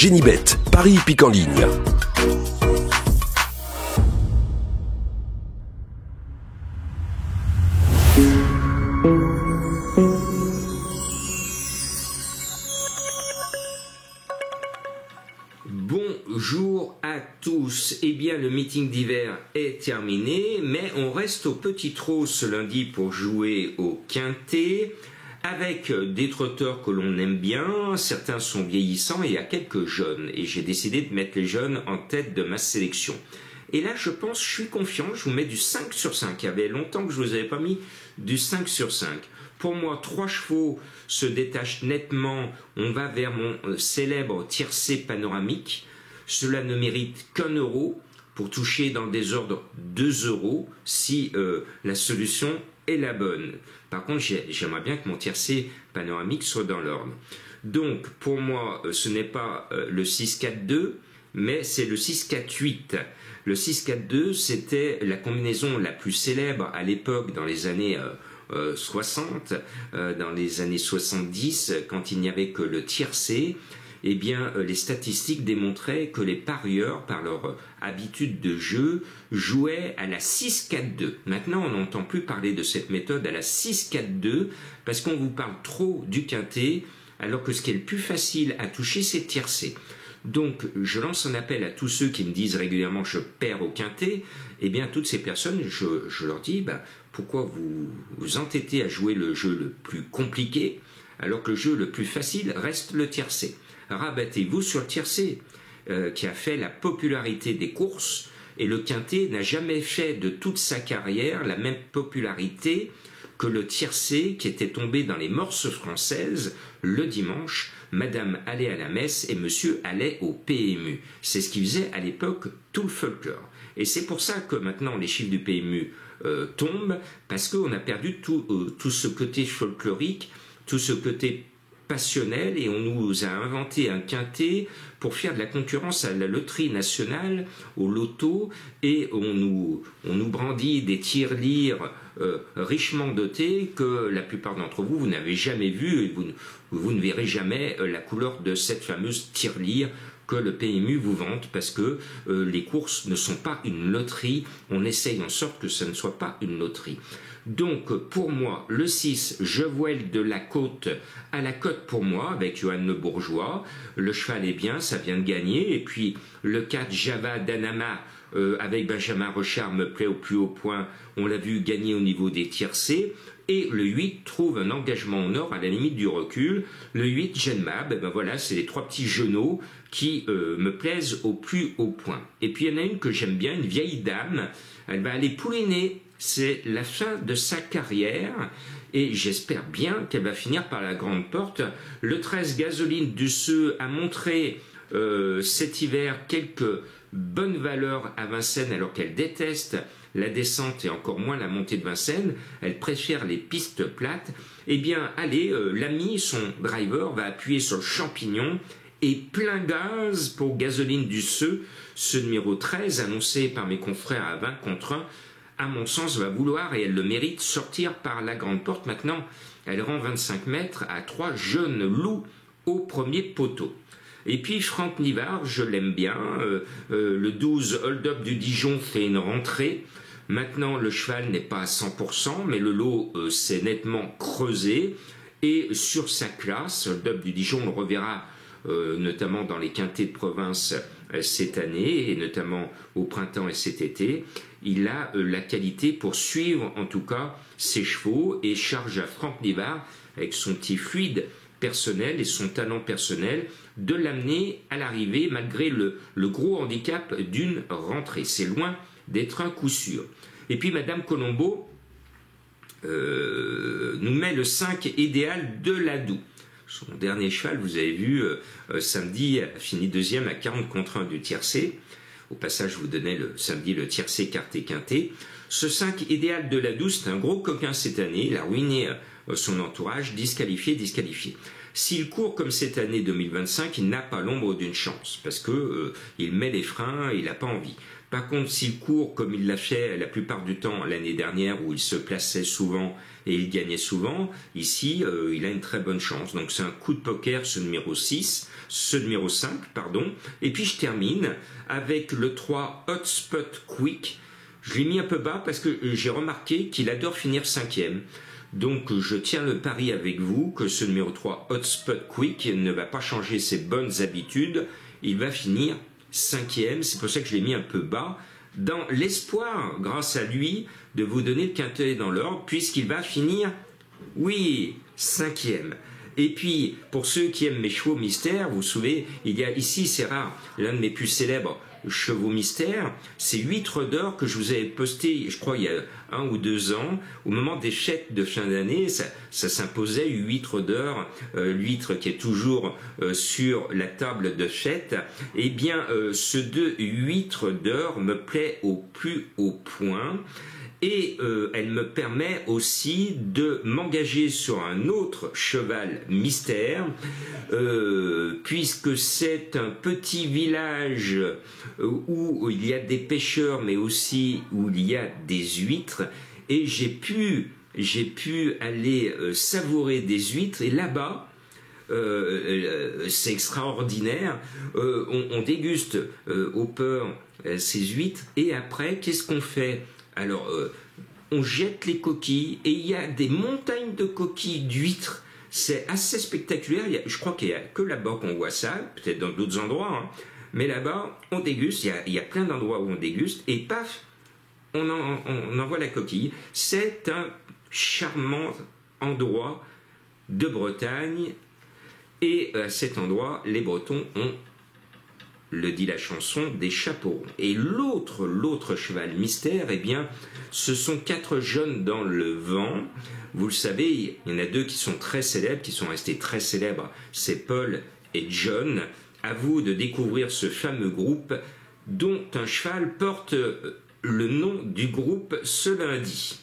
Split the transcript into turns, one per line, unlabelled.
Génibet, Paris hippique en ligne.
Bonjour à tous. Eh bien, le meeting d'hiver est terminé, mais on reste au petit trot ce lundi pour jouer au quintet, avec des trotteurs que l'on aime bien. Certains sont vieillissants et il y a quelques jeunes. Et j'ai décidé de mettre les jeunes en tête de ma sélection. Et là, je pense, je suis confiant, je vous mets du 5 sur 5. Il y avait longtemps que je ne vous avais pas mis du 5 sur 5. Pour moi, 3 chevaux se détachent nettement. On va vers mon célèbre tiercé panoramique. Cela ne mérite qu'1 euro pour toucher dans le désordre 2 euros si la solution est la bonne. Par contre, j'aimerais bien que mon tiercé panoramique soit dans l'ordre. Donc, pour moi, ce n'est pas le 6-4-2, mais c'est le 6-4-8. Le 6-4-2, c'était la combinaison la plus célèbre à l'époque, dans les années 60, dans les années 70, quand il n'y avait que le tiercé. Eh bien, les statistiques démontraient que les parieurs, par leur habitude de jeu, jouaient à la 6-4-2. Maintenant, on n'entend plus parler de cette méthode à la 6-4-2 parce qu'on vous parle trop du quintet, alors que ce qui est le plus facile à toucher, c'est le tiercé. Donc, je lance un appel à tous ceux qui me disent régulièrement que je perds au quintet. Eh bien, toutes ces personnes, je leur dis, pourquoi vous vous entêtez à jouer le jeu le plus compliqué, alors que le jeu le plus facile reste le tiercé. Rabattez-vous sur le tiercé, qui a fait la popularité des courses, et le quintet n'a jamais fait de toute sa carrière la même popularité que le tiercé qui était tombé dans les morses françaises le dimanche. Madame allait à la messe et monsieur allait au PMU. C'est ce qui faisait à l'époque tout le folklore. Et c'est pour ça que maintenant les chiffres du PMU tombent, parce qu'on a perdu tout ce côté folklorique, tout ce côté passionnel, et on nous a inventé un quintet pour faire de la concurrence à la loterie nationale, au loto, et on nous brandit des tirelires richement dotés que la plupart d'entre vous, vous n'avez jamais vu, et vous ne verrez jamais la couleur de cette fameuse tirelire que le PMU vous vante, parce que les courses ne sont pas une loterie. On essaye en sorte que ça ne soit pas une loterie. Donc, pour moi, le 6, je voile de la côte à la côte pour moi, avec Johan Le Bourgeois. Le cheval est bien, ça vient de gagner. Et puis, le 4, Java Danama, avec Benjamin Rochard, me plaît au plus haut point. On l'a vu gagner au niveau des tiercés. Et le 8 trouve un engagement en or à la limite du recul. Le 8, Genmab, voilà, c'est les 3 petits genoux qui me plaisent au plus haut point. Et puis, il y en a une que j'aime bien, une vieille dame. Elle va aller pouliner. C'est la fin de sa carrière et j'espère bien qu'elle va finir par la grande porte. Le 13, Gasoline Duceux, a montré cet hiver quelques bonnes valeurs à Vincennes, alors qu'elle déteste la descente et encore moins la montée de Vincennes. Elle préfère les pistes plates. Eh bien, allez, l'ami, son driver, va appuyer sur le champignon et plein gaz pour Gasoline Duceux. Ce numéro 13, annoncé par mes confrères à 20 contre 1, à mon sens, va vouloir, et elle le mérite, sortir par la grande porte. Maintenant, elle rend 25 mètres à 3 jeunes loups au premier poteau. Et puis, Franck Nivard, je l'aime bien. Le 12, Hold Up du Dijon, fait une rentrée. Maintenant, le cheval n'est pas à 100%, mais le lot s'est nettement creusé. Et sur sa classe, Hold Up du Dijon, on le reverra notamment dans les quintets de province cette année, et notamment au printemps et cet été. Il a la qualité pour suivre en tout cas ses chevaux, et charge à Franck Nivard, avec son petit fluide personnel et son talent personnel, de l'amener à l'arrivée malgré le gros handicap d'une rentrée. C'est loin d'être un coup sûr. Et puis Madame Colombo nous met le 5 idéal de Ladoux. Son dernier cheval, vous avez vu, samedi, a fini 2e à 40 contre 1 du tiercé. Au passage, je vous donnais samedi le tiercé quarté quinté. Ce 5 idéal de Ladoux, c'est un gros coquin cette année. Il a ruiné son entourage, disqualifié. S'il court comme cette année 2025, il n'a pas l'ombre d'une chance, parce que il met les freins, il n'a pas envie. Par contre, s'il court comme il l'a fait la plupart du temps l'année dernière, où il se plaçait souvent et il gagnait souvent, ici, il a une très bonne chance. Donc c'est un coup de poker, ce numéro 5, pardon. Et puis je termine avec le 3 Hotspot Quick. Je l'ai mis un peu bas parce que j'ai remarqué qu'il adore finir 5e. Donc je tiens le pari avec vous que ce numéro 3 Hotspot Quick ne va pas changer ses bonnes habitudes. Il va finir 5e, c'est pour ça que je l'ai mis un peu bas, dans l'espoir, grâce à lui, de vous donner le quintet dans l'ordre, puisqu'il va finir, oui, 5e. Et puis, pour ceux qui aiment mes chevaux mystères, vous vous souvenez, il y a ici, c'est rare, l'un de mes plus célèbres chevaux mystères, c'est Huître d'or que je vous avais posté, je crois, il y a 1 ou 2 ans, au moment des fêtes de fin d'année, ça s'imposait, Huître d'or, l'huître qui est toujours sur la table de fête. Eh bien, ce 2 Huître d'or me plaît au plus haut point. Et elle me permet aussi de m'engager sur un autre cheval mystère, puisque c'est un petit village où il y a des pêcheurs, mais aussi où il y a des huîtres, et j'ai pu aller savourer des huîtres, et là-bas, c'est extraordinaire, on déguste au peur ces huîtres, et après, qu'est-ce qu'on fait ? Alors, on jette les coquilles et il y a des montagnes de coquilles d'huîtres. C'est assez spectaculaire. Je crois qu'il n'y a que là-bas qu'on voit ça, peut-être dans d'autres endroits. Hein. Mais là-bas, on déguste. Il y a plein d'endroits où on déguste. Et paf, on envoie la coquille. C'est un charmant endroit de Bretagne. Et à cet endroit, les Bretons ont, le dit la chanson, des chapeaux ronds. Et l'autre cheval mystère, eh bien, ce sont 4 jeunes dans le vent. Vous le savez, il y en a 2 qui sont très célèbres, qui sont restés très célèbres, c'est Paul et John. À vous de découvrir ce fameux groupe dont un cheval porte le nom du groupe ce lundi.